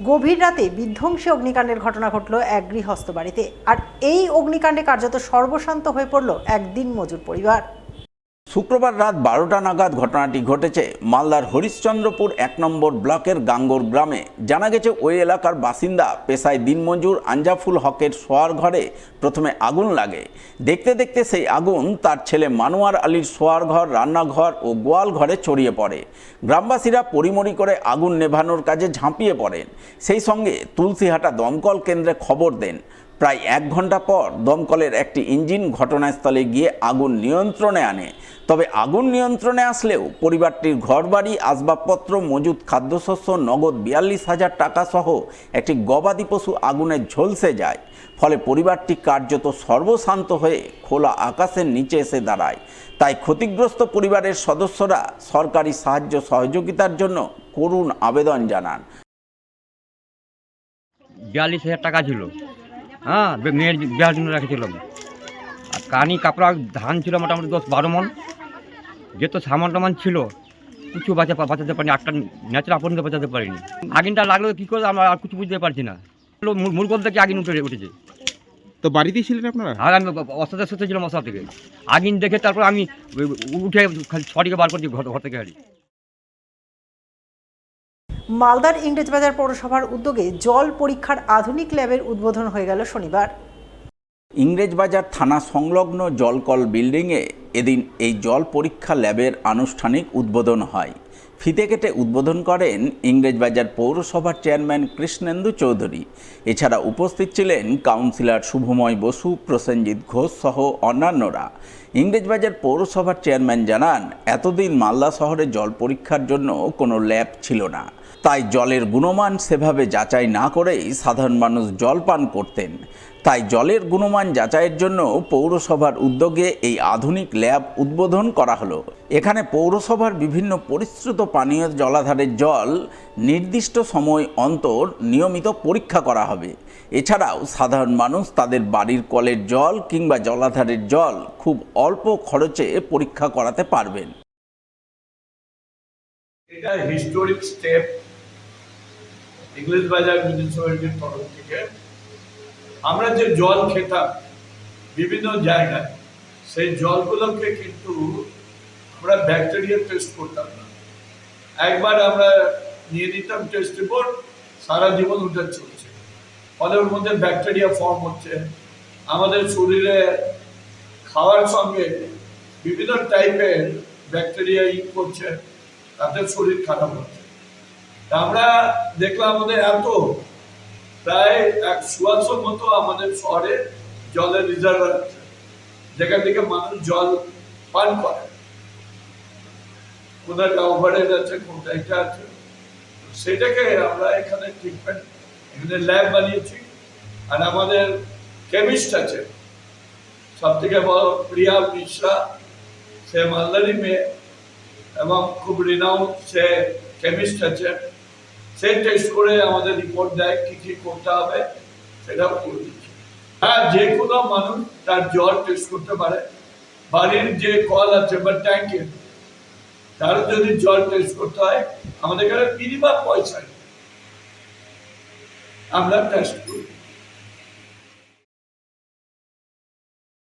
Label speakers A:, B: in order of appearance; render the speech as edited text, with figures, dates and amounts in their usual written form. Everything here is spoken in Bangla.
A: গভীর রাতে বিধ্বংসী অগ্নিকাণ্ডের ঘটনা ঘটল এক গৃহস্থ বাড়িতে। আর এই অগ্নিকাণ্ডে কার্যত সর্বশান্ত হয়ে পড়ল এক দিনমজুর পরিবার।
B: শুক্রবার রাত 12টা নাগাদ ঘটনাটি ঘটেছে মালদার হরিশ্চন্দ্রপুর 1 নম্বর ব্লকের গাঙ্গর গ্রামে। জানা গেছে ওই এলাকার বাসিন্দা পেশায় দিনমজুর আঞ্জাফুল হকের শোয়ার ঘরে প্রথমে আগুন লাগে। দেখতে দেখতে সেই আগুন তার ছেলে মানোয়ার আলীর শোয়ার ঘর, রান্নাঘর ও গোয়াল ঘরে ছড়িয়ে পড়ে। গ্রামবাসীরা পরিমরি করে আগুন নেভানোর কাজে ঝাঁপিয়ে পড়েন। সেই সঙ্গে তুলসীহাটা দমকল কেন্দ্রে খবর দেন। প্রায় 1 ঘন্টা পর দমকলের একটি ইঞ্জিন ঘটনাস্থলে গিয়ে আগুন নিয়ন্ত্রণে আনে। তবে আগুন নিয়ন্ত্রণে আসলেও পরিবারটির ঘরবাড়ি, আসবাবপত্র, মজুদ খাদ্যশস্য, নগদ 42,000 টাকা সহ একটি গবাদি পশু আগুনে ঝলসে যায়। ফলে পরিবারটি কার্যত সর্বশান্ত হয়ে খোলা আকাশের নিচে এসে দাঁড়ায়। তাই ক্ষতিগ্রস্ত পরিবারের সদস্যরা সরকারি সাহায্য সহযোগিতার জন্য করুণ আবেদন জানান।
C: 42,000 টাকা ছিল, হ্যাঁ, মেয়ের বিয়ার জন্য রেখেছিলাম। আর কানি কাপড়া ধান ছিল মোটামুটি 10-12 মন, যেহেতু সামান টামান ছিল কিছু বাঁচাতে পারিনি, একটা ন্যাচারাল আপনকে বাঁচাতে পারিনি। আগুনটা লাগলো কী করে আমরা আর কিছু বুঝতে পারছি না। মূর্গল থেকে আগুন উঠেছে।
D: তো বাড়িতেই ছিলেন আপনারা?
C: আর আমি অসাতে সুস্থ ছিলাম মশা থেকে। আগুন দেখে তারপর আমি উঠে ছড়িয়ে বার করছি ঘর থেকে হারিয়ে।
A: মালদার ইংরেজবাজার পৌরসভার উদ্যোগে জল পরীক্ষার আধুনিক ল্যাবের উদ্বোধন হয়ে গেল শনিবার।
B: ইংরেজবাজার থানা সংলগ্ন জলকল বিল্ডিংয়ে এদিন এই জল পরীক্ষা ল্যাবের আনুষ্ঠানিক উদ্বোধন হয়। ফিতে কেটে উদ্বোধন করেন ইংরেজবাজার পৌরসভার চেয়ারম্যান কৃষ্ণেন্দু চৌধুরী। এছাড়া উপস্থিত ছিলেন কাউন্সিলর শুভময় বসু, প্রসেনজিৎ ঘোষ সহ অন্যান্যরা। ইংরেজবাজার পৌরসভার চেয়ারম্যান জানান, এতদিন মালদা শহরে জল পরীক্ষার জন্য কোনো ল্যাব ছিল না। তাই জলের গুণমান সেভাবে যাচাই না করেই সাধারণ মানুষ জল পান করতেন। তাই জলের গুণমান যাচাইয়ের জন্য পৌরসভার উদ্যোগে এই আধুনিক ল্যাব উদ্বোধন করা হলো। এখানে পৌরসভার বিভিন্ন পরিশ্রুত পানীয় জলাধারের জল নির্দিষ্ট সময় অন্তর নিয়মিত পরীক্ষা করা হবে। এছাড়াও সাধারণ মানুষ তাদের বাড়ির কলের জল কিংবা জলাধারের জল খুব অল্প খরচে পরীক্ষা করাতে পারবেন।
E: এটা হিস্টোরিক স্টেপ ইংরেজবাজার মিউনিসিপ্যালিটির তরফ থেকে। আমরা যে জল খেতাম বিভিন্ন জায়গায়, সেই জলগুলোকে কিন্তু আমরা ব্যাকটেরিয়া টেস্ট করতাম না। একবার আমরা নিয়ে নিতাম টেস্ট রিপোর্ট, সারা জীবন ওটা চলছে। ফলে ওর মধ্যে ব্যাকটেরিয়া ফর্ম হচ্ছে, আমাদের শরীরে খাওয়ার সঙ্গে বিভিন্ন টাইপের ব্যাকটেরিয়া করছে, তাতে শরীর খারাপ হচ্ছে। আমরা দেখলাম আমাদের এত প্রায় 100 মতো আমাদের শহরে জলের রিজার্ভার আছে, যেখান থেকে মানুষ জল পান করে। কোনটা ওভারেজ আছে, কোনটা এটা আছে, সেটাকে আমরা এখানে ট্রিটমেন্ট, এখানে ল্যাব বানিয়েছি। আর আমাদের কেমিস্ট আছে, সব থেকে বড় প্রিয়া মিশ্রা, সে মালদারি মেয়ে এবং খুব রিনাউন্ড সে কেমিস্ট আছে। সে টেস্ট করে আমাদের রিপোর্ট দেয় কি কি করতে হবে, সেটাও করে দিচ্ছে। হ্যাঁ, যে কোনো মানুষ তার জল টেস্ট করতে পারে। বাড়ির যে কল আছে বা ট্যাঙ্কের, তার যদি জল টেস্ট করতে হয়, আমাদের এখানে মিনিমাম পয়সা আমরা টেস্ট করি।